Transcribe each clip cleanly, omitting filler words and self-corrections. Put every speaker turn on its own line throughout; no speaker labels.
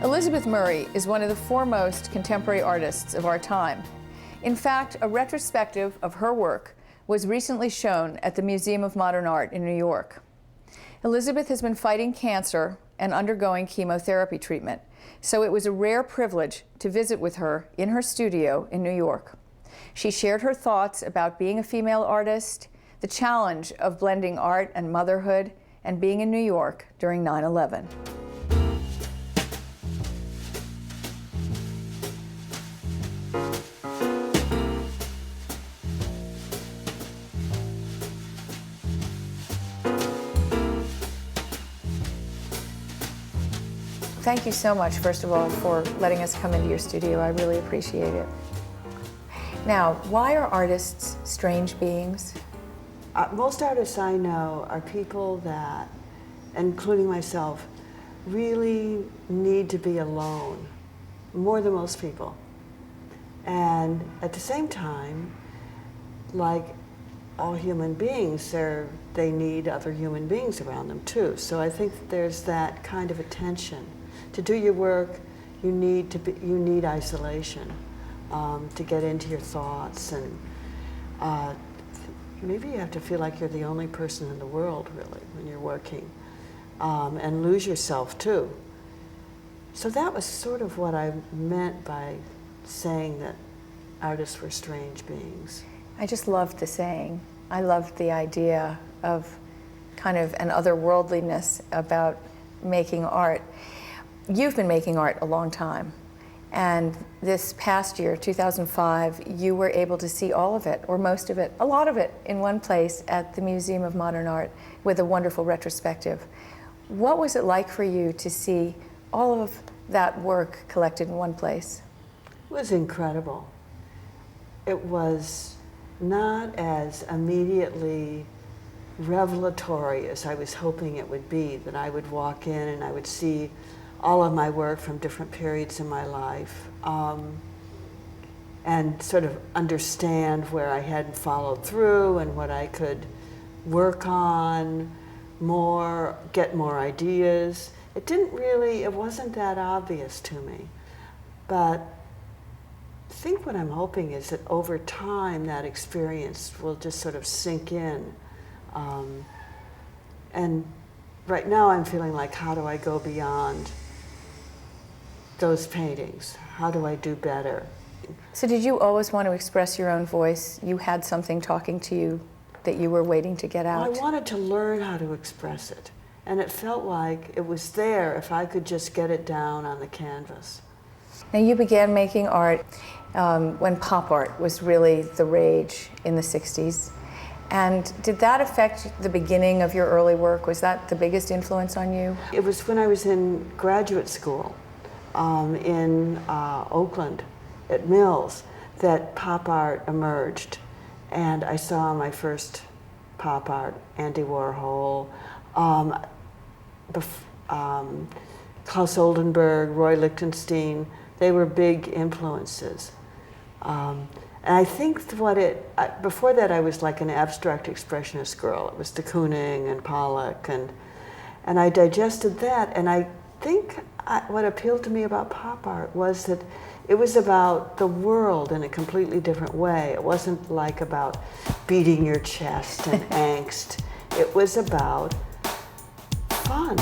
Elizabeth Murray is one of the foremost contemporary artists of our time. In fact, a retrospective of her work was recently shown at the Museum of Modern Art in New York. Elizabeth has been fighting cancer and undergoing chemotherapy treatment, so it was a rare privilege to visit with her in her studio in New York. She shared her thoughts about being a female artist, the challenge of blending art and motherhood, and being in New York during 9/11. Thank you so much, first of all, for letting us come into your studio. I really appreciate it. Now, why are artists strange beings?
Most artists I know are people that, including myself, really need to be alone, more than most people. And at the same time, like all human beings, they need other human beings around them too. So I think there's that kind of a tension. To do your work, you need isolation to get into your thoughts, and maybe you have to feel like you're the only person in the world, really, when you're working, and lose yourself too. So that was sort of what I meant by saying that artists were strange beings.
I just loved the saying. I loved the idea of kind of an otherworldliness about making art. You've been making art a long time, and this past year, 2005, you were able to see all of it, or most of it, a lot of it, in one place at the Museum of Modern Art with a wonderful retrospective. What was it like for you to see all of that work collected in one place?
It was incredible. It was not as immediately revelatory as I was hoping it would be, that I would walk in and I would see all of my work from different periods in my life, and sort of understand where I hadn't followed through and what I could work on more, get more ideas. It wasn't that obvious to me. But I think what I'm hoping is that over time that experience will just sort of sink in. And right now I'm feeling like, how do I go beyond those paintings? How do I do better?
So did you always want to express your own voice? You had something talking to you that you were waiting to get out?
Well, I wanted to learn how to express it. And it felt like it was there if I could just get it down on the canvas.
Now, you began making art when pop art was really the rage in the 60s. And did that affect the beginning of your early work? Was that the biggest influence on you?
It was when I was in graduate school in Oakland at Mills that pop art emerged. And I saw my first pop art, Andy Warhol, Klaus Oldenburg, Roy Lichtenstein. They were big influences. And I think before that I was like an abstract expressionist girl. It was de Kooning and Pollock, and I digested that, and I think what appealed to me about pop art was that it was about the world in a completely different way. It wasn't like about beating your chest and angst. It was about fun.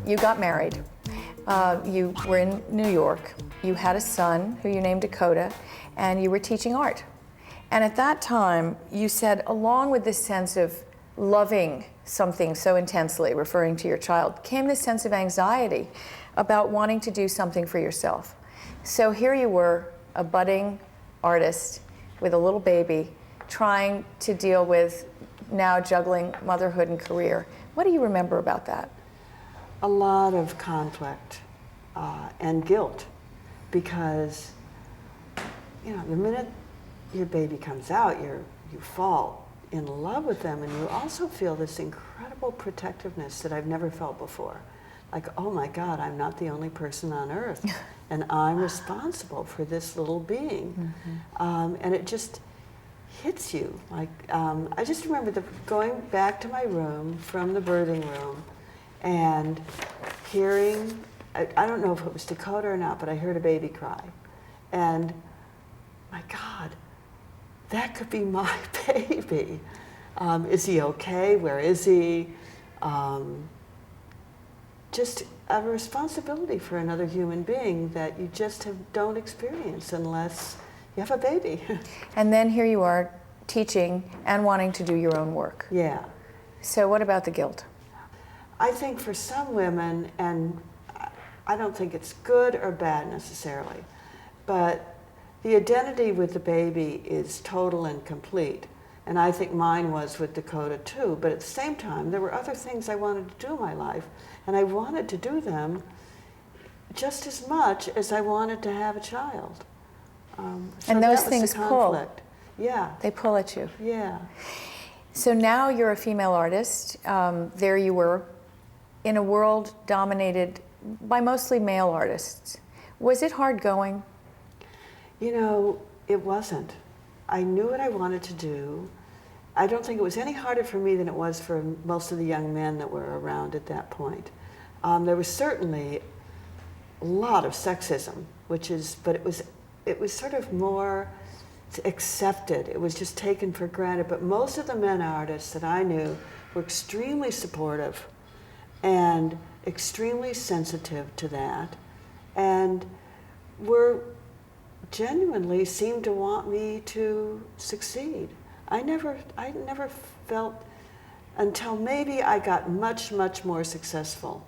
You got married. You were in New York. You had a son who you named Dakota, and you were teaching art. And at that time, you said, along with this sense of loving something so intensely, referring to your child, came this sense of anxiety about wanting to do something for yourself. So here you were, a budding artist with a little baby, trying to deal with now juggling motherhood and career. What do you remember about that?
A lot of conflict. and guilt, because the minute your baby comes out, you fall in love with them, and you also feel this incredible protectiveness that I've never felt before. Like, oh my God, I'm not the only person on earth, and I'm responsible for this little being. And it just hits you. Like, I just remember going back to my room from the birthing room and hearing, I don't know if it was Dakota or not, but I heard a baby cry. And my God, that could be my baby. Is he okay? Where is he? Just a responsibility for another human being that you just don't experience unless you have a baby.
And then here you are teaching and wanting to do your own work.
Yeah.
So what about the guilt?
I think for some women, and I don't think it's good or bad necessarily, but the identity with the baby is total and complete. And I think mine was with Dakota too, but at the same time, there were other things I wanted to do in my life, and I wanted to do them just as much as I wanted to have a child. So
and those
that was
things
the
pull.
conflict. Yeah.
They pull at you.
Yeah.
So now you're a female artist. There you were in a world dominated by mostly male artists. Was it hard going?
It wasn't. I knew what I wanted to do. I don't think it was any harder for me than it was for most of the young men that were around at that point. There was certainly a lot of sexism, but it was sort of more accepted. It was just taken for granted. But most of the men artists that I knew were extremely supportive and extremely sensitive to that, and genuinely seemed to want me to succeed. I never felt, until maybe I got much, much more successful,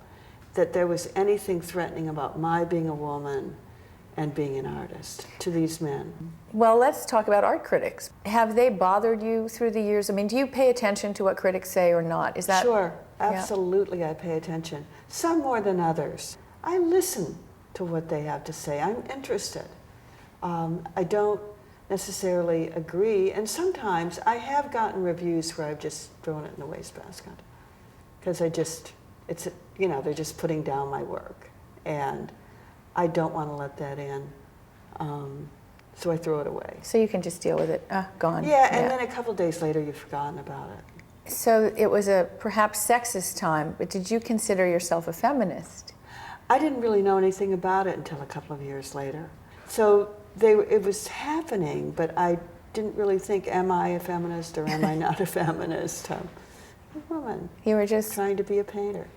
that there was anything threatening about my being a woman and being an artist to these men.
Well, let's talk about art critics. Have they bothered you through the years? I mean, do you pay attention to what critics say or not? Is that
Sure, absolutely. I pay attention. Some more than others. I listen to what they have to say. I'm interested. I don't necessarily agree, and sometimes I have gotten reviews where I've just thrown it in the wastebasket because they're just putting down my work, and I don't want to let that in, so I throw it away.
So you can just deal with it, gone.
Yeah, and then a couple days later you've forgotten about it.
So it was a perhaps sexist time, but did you consider yourself a feminist?
I didn't really know anything about it until a couple of years later. So it was happening, but I didn't really think, am I a feminist or am I not a feminist? I'm a woman.
You were just
trying to be a painter.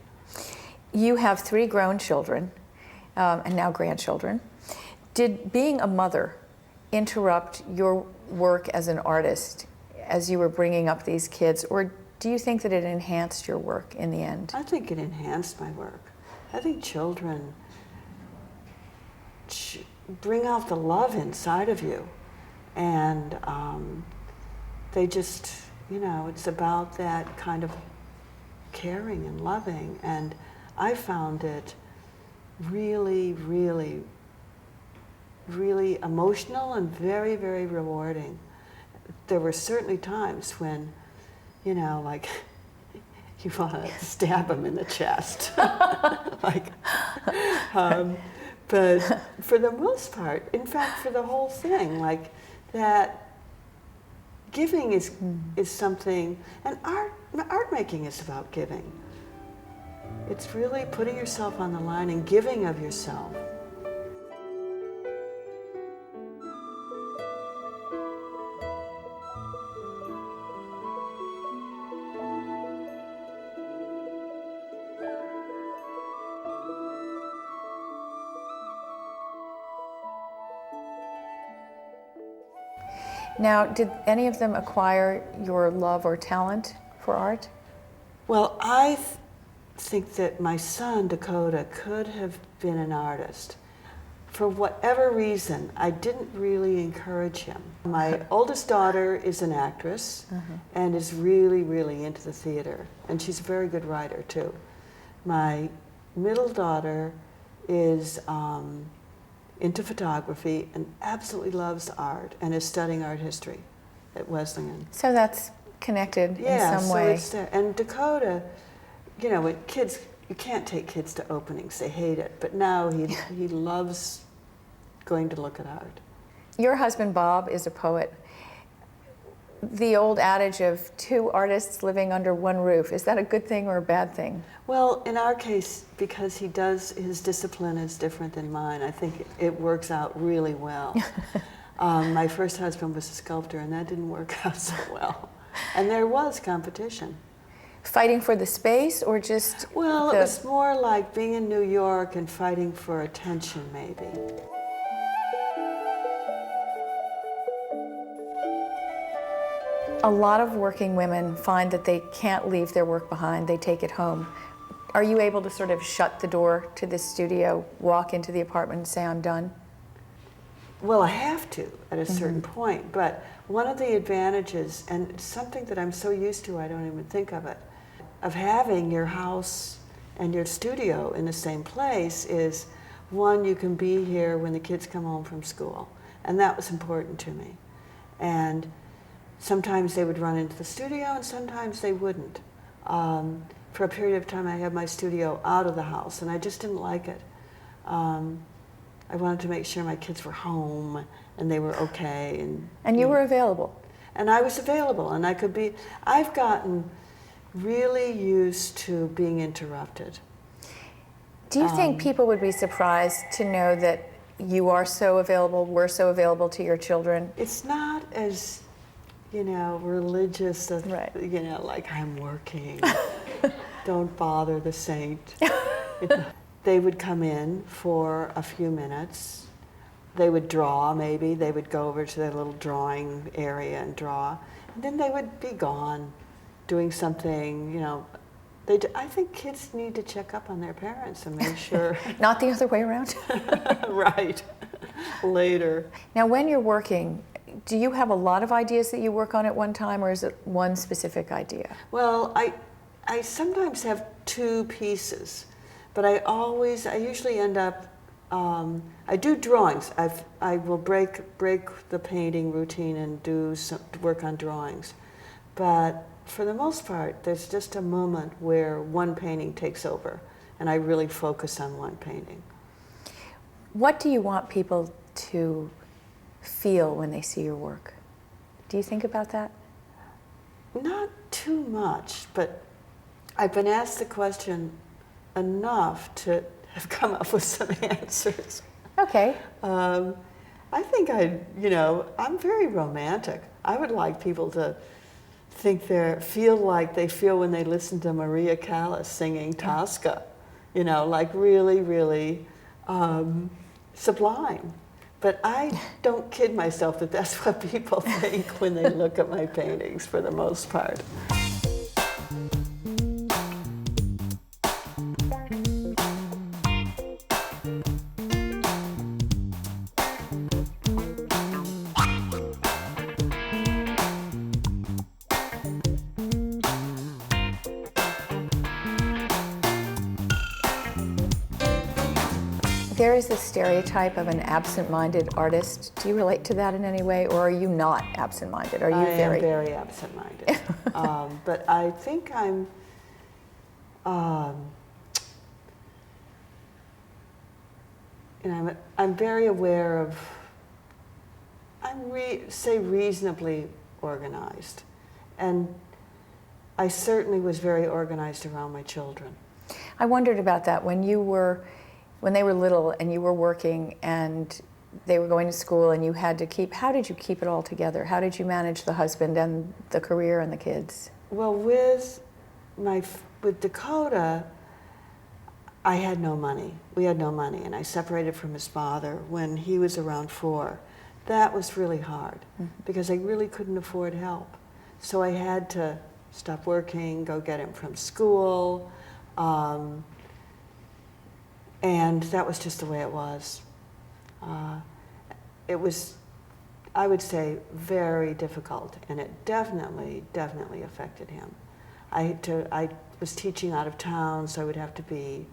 You have 3 grown children, and now grandchildren. Did being a mother interrupt your work as an artist as you were bringing up these kids, or do you think that it enhanced your work in the end?
I think it enhanced my work. I think children bring out the love inside of you, and they just, it's about that kind of caring and loving, and I found it really, really, really emotional and very, very rewarding. There were certainly times when, like, you want to stab them in the chest. But for the most part, in fact, for the whole thing, like that giving is something, and art making is about giving. It's really putting yourself on the line and giving of yourself.
Now, did any of them acquire your love or talent for art?
Well, I think that my son, Dakota, could have been an artist. For whatever reason, I didn't really encourage him. My oldest daughter is an actress and is really, really into the theater. And she's a very good writer, too. My middle daughter is into photography and absolutely loves art and is studying art history at Wesleyan.
So that's connected in some
so
way.
It's there. And Dakota, you know, with kids, you can't take kids to openings, they hate it, but now he loves going to look at art.
Your husband, Bob, is a poet. The old adage of two artists living under one roof, is that a good thing or a bad thing?
Well, in our case, because his discipline is different than mine, I think it works out really well. My first husband was a sculptor, and that didn't work out so well. And there was competition.
Fighting for the space, or just
Well, it was more like being in New York and fighting for attention, maybe.
A lot of working women find that they can't leave their work behind, they take it home. Are you able to sort of shut the door to this studio, walk into the apartment and say, I'm done?
Well, I have to at a certain point, but one of the advantages, and it's something that I'm so used to I don't even think of it, of having your house and your studio in the same place is, one, you can be here when the kids come home from school, and that was important to me. And sometimes they would run into the studio and sometimes they wouldn't. For a period of time I had my studio out of the house and I just didn't like it. I wanted to make sure my kids were home and they were okay.
And you were available.
And I was available and I could be, I've gotten really used to being interrupted.
Do you think people would be surprised to know that you are so available, were so available to your children?
It's not as, you know, religious,
Right.
you know, like I'm working, don't bother the saint. They would come in for a few minutes. They would draw, maybe. They would go over to their little drawing area and draw. And then they would be gone doing something, you know. I think kids need to check up on their parents and make sure.
Not the other way around?
Right. Later.
Now, when you're working, do you have a lot of ideas that you work on at one time, or is it one specific idea?
Well, I sometimes have two pieces, but I usually end up, I do drawings. I will break the painting routine and do some work on drawings. But for the most part, there's just a moment where one painting takes over, and I really focus on one painting.
What do you want people to feel when they see your work? Do you think about that?
Not too much, but I've been asked the question enough to have come up with some answers.
Okay.
I think I'm very romantic. I would like people to feel like they feel when they listen to Maria Callas singing Tosca, you know, like really, really sublime. But I don't kid myself that that's what people think when they look at my paintings for the most part.
There is this stereotype of an absent-minded artist. Do you relate to that in any way, or are you not absent-minded? Are you
I am very absent-minded. But I think I'm very aware of, say reasonably organized. And I certainly was very organized around my children.
I wondered about that when they were little and you were working and they were going to school and you had to how did you keep it all together? How did you manage the husband and the career and the kids?
Well, with Dakota, I had no money. We had no money, and I separated from his father when he was around 4. That was really hard because I really couldn't afford help. So I had to stop working, go get him from school, and that was just the way it was. It was, I would say, very difficult, and it definitely affected him. I was teaching out of town, so I would have to be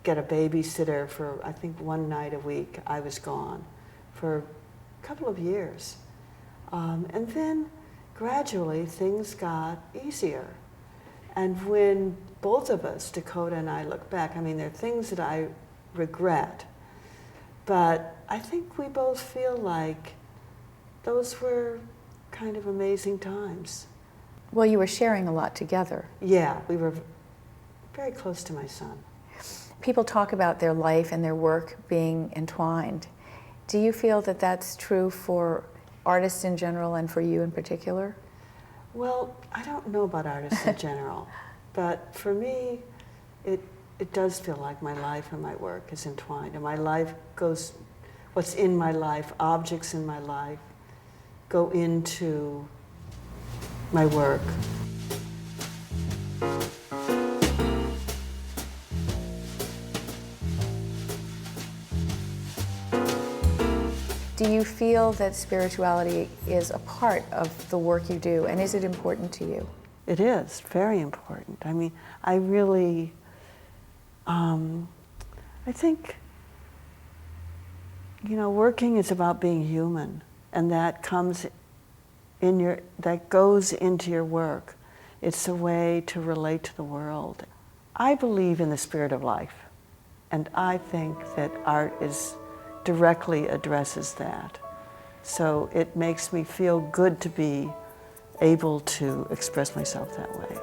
get a babysitter for, I think, one night a week. I was gone for a couple of years. And then gradually things got easier. And when both of us, Dakota and I, look back, I mean, there are things that I regret, but I think we both feel like those were kind of amazing times.
Well, you were sharing a lot together.
Yeah, we were very close to my son.
People talk about their life and their work being entwined. Do you feel that that's true for artists in general and for you in particular?
Well, I don't know about artists in general, but for me, it does feel like my life and my work is entwined. And my life goes, what's in my life, objects in my life, go into my work.
Do you feel that spirituality is a part of the work you do, and is it important to you?
It is very important. I mean, I really, I think, you know, working is about being human, and that comes in your, that goes into your work. It's a way to relate to the world. I believe in the spirit of life, and I think that art directly addresses that. So it makes me feel good to be able to express myself that way.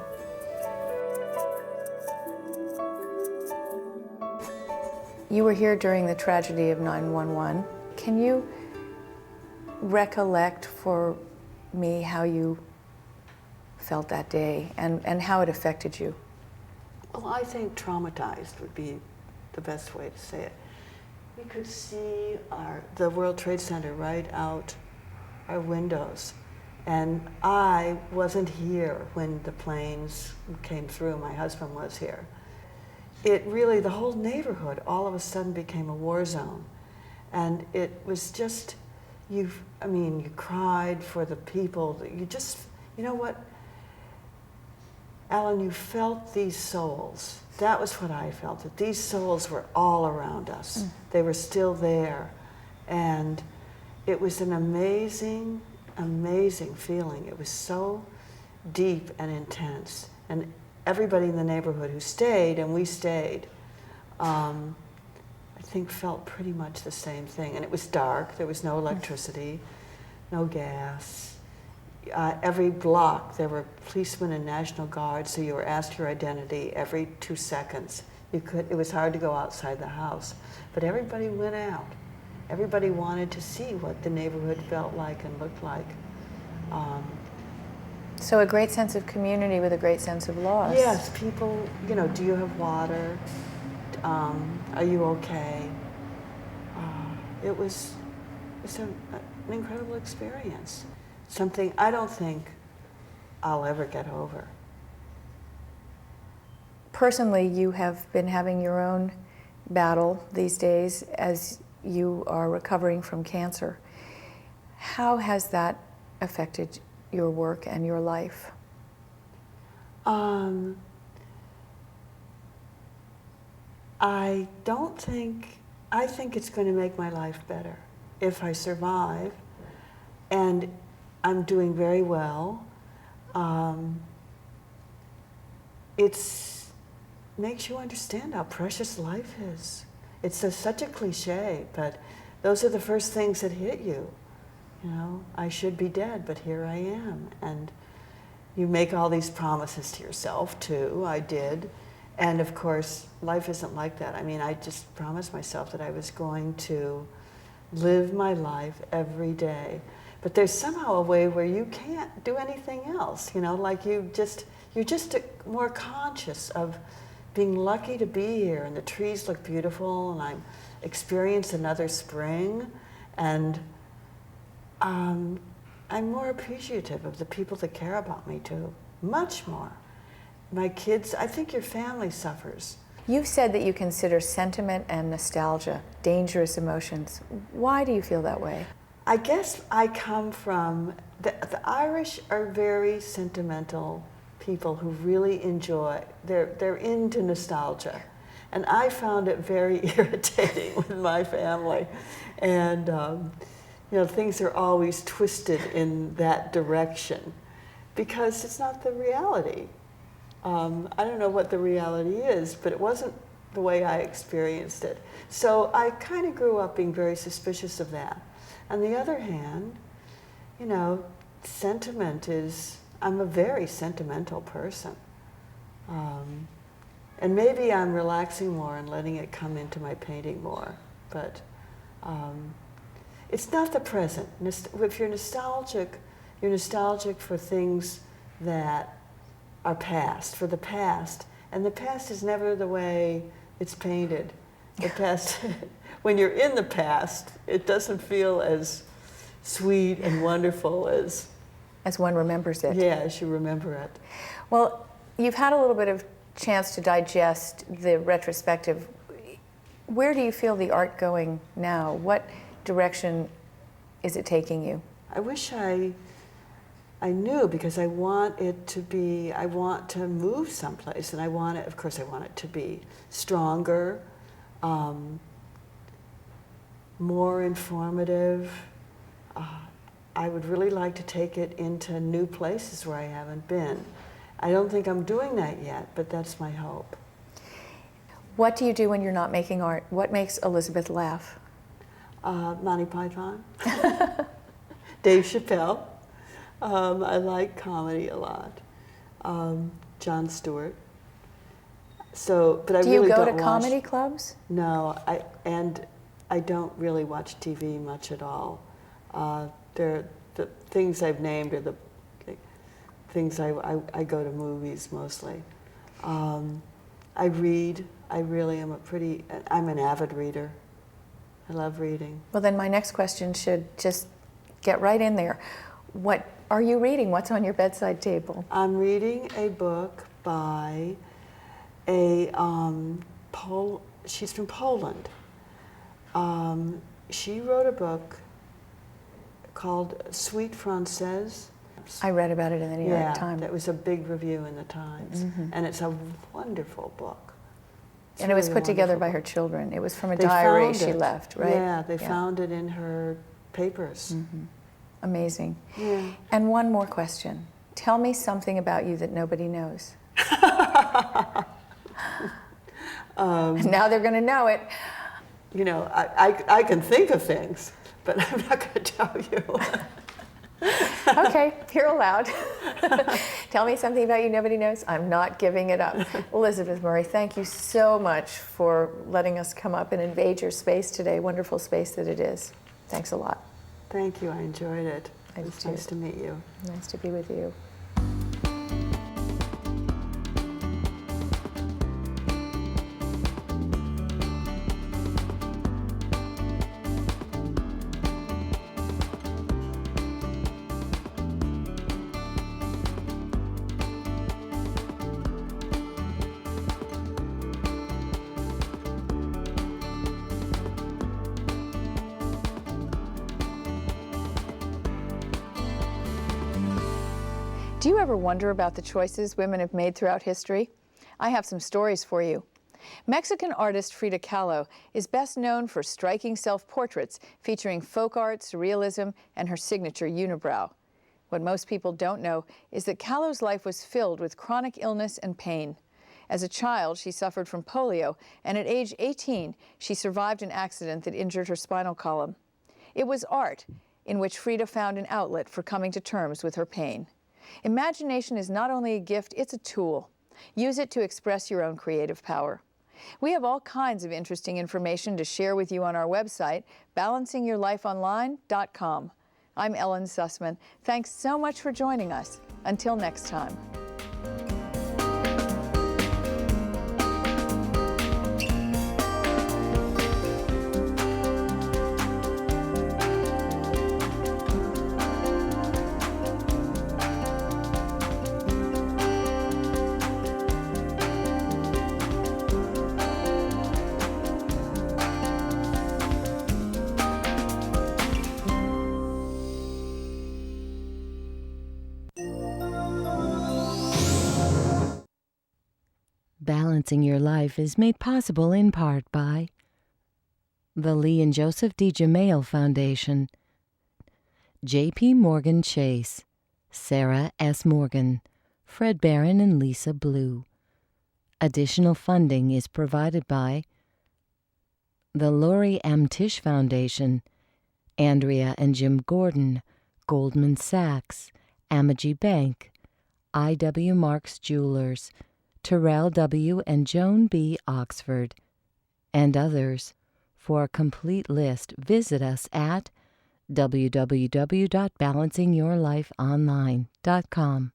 You were here during the tragedy of 9/11. Can you recollect for me how you felt that day and how it affected you?
Well, I think traumatized would be the best way to say it. We could see the World Trade Center right out our windows. And I wasn't here when the planes came through. My husband was here. It really, the whole neighborhood all of a sudden became a war zone. And it was just, you cried for the people. You just, you know what, Alan, you felt these souls. That was what I felt, that these souls were all around us. They were still there. And it was an amazing, amazing feeling. It was so deep and intense. And everybody in the neighborhood who stayed, and we stayed, I think felt pretty much the same thing. And it was dark, there was no electricity, no gas. Every block there were policemen and National Guard, so you were asked your identity every 2 seconds. It was hard to go outside the house, but everybody went out. Everybody wanted to see what the neighborhood felt like and looked like.
So a great sense of community with a great sense of loss.
Yes, people, you know, do you have water? Are you okay? It was an incredible experience. Something I don't think I'll ever get over.
Personally, you have been having your own battle these days as you are recovering from cancer. How has that affected your work and your life? I think it's going to make my life better if I survive, and I'm doing very well. It makes you understand how precious life is. It's such a cliche, but those are the first things that hit you. You know, I should be dead, but here I am. And you make all these promises to yourself, too. I did. And of course, life isn't like that. I mean, I just promised myself that I was going to live my life every day. But there's somehow a way where you can't do anything else, you know, like you're just more conscious of being lucky to be here, and the trees look beautiful, and I'm experiencing another spring, and I'm more appreciative of the people that care about me too, much more. My kids, I think your family suffers. You've said that you consider sentiment and nostalgia dangerous emotions. Why do you feel that way?
I guess I come from, the Irish are very sentimental people who really enjoy, they're into nostalgia. And I found it very irritating with my family. And, you know, things are always twisted in that direction because it's not the reality. I don't know what the reality is, but it wasn't the way I experienced it. So I kind of grew up being very suspicious of that. On the other hand, you know, sentiment is, I'm a very sentimental person. And maybe I'm relaxing more and letting it come into my painting more. But it's not the present. If you're nostalgic for things that are past, for the past. And the past is never the way it's painted. The past, when you're in the past, it doesn't feel as sweet and wonderful as
one remembers it.
Yeah, as you remember it.
Well, you've had a little bit of chance to digest the retrospective. Where do you feel the art going now? What direction is it taking you?
I wish I knew, because I want it to be, I want to move someplace, and I want it, of course I want it to be stronger, more informative. I would really like to take it into new places where I haven't been. I don't think I'm doing that yet, but that's my hope.
What do you do when you're not making art? What makes Elizabeth laugh?
Monty Python, Dave Chappelle. I like comedy a lot. Jon Stewart. So, but I
do
really
you go
don't
to comedy clubs?
No, I don't really watch TV much at all. The things I've named are the things I go to movies mostly. I read. I really am I'm an avid reader. I love reading.
Well, then my next question should just get right in there. What are you reading? What's on your bedside table?
I'm reading a book by a she's from Poland. She wrote a book called Sweet Française.
I read about it in the New York Times.
That was a big review in the Times. Mm-hmm. And it's a wonderful book.
And it was put together by her children. It was from a diary she left, right?
Yeah, they found it in her papers.
Mm-hmm. Amazing.
Yeah.
And one more question. Tell me something about you that nobody knows. Now they're going to know it.
You know, I can think of things, but I'm not going to tell you.
Okay, you're allowed. Tell me something about you nobody knows. I'm not giving it up. Elizabeth Murray, thank you so much for letting us come up and invade your space today. Wonderful space that it is. Thanks a lot.
Thank you. I enjoyed it. It's nice to meet you.
Nice to be with you. Do you ever wonder about the choices women have made throughout history? I have some stories for you. Mexican artist Frida Kahlo is best known for striking self-portraits featuring folk art, surrealism, and her signature unibrow. What most people don't know is that Kahlo's life was filled with chronic illness and pain. As a child, she suffered from polio, and at age 18, she survived an accident that injured her spinal column. It was art in which Frida found an outlet for coming to terms with her pain. Imagination is not only a gift, it's a tool. Use it to express your own creative power. We have all kinds of interesting information to share with you on our website, balancingyourlifeonline.com. I'm Ellen Susman. Thanks so much for joining us. Until next time.
Balancing Your Life is made possible in part by the Lee and Joseph D. Jamail Foundation, J.P. Morgan Chase, Sarah S. Morgan, Fred Barron, and Lisa Blue. Additional funding is provided by the Laurie M. Tisch Foundation, Andrea and Jim Gordon, Goldman Sachs, Amagi Bank, I.W. Marks Jewelers, Terrell W. and Joan B. Oxford, and others. For a complete list, visit us at www.balancingyourlifeonline.com.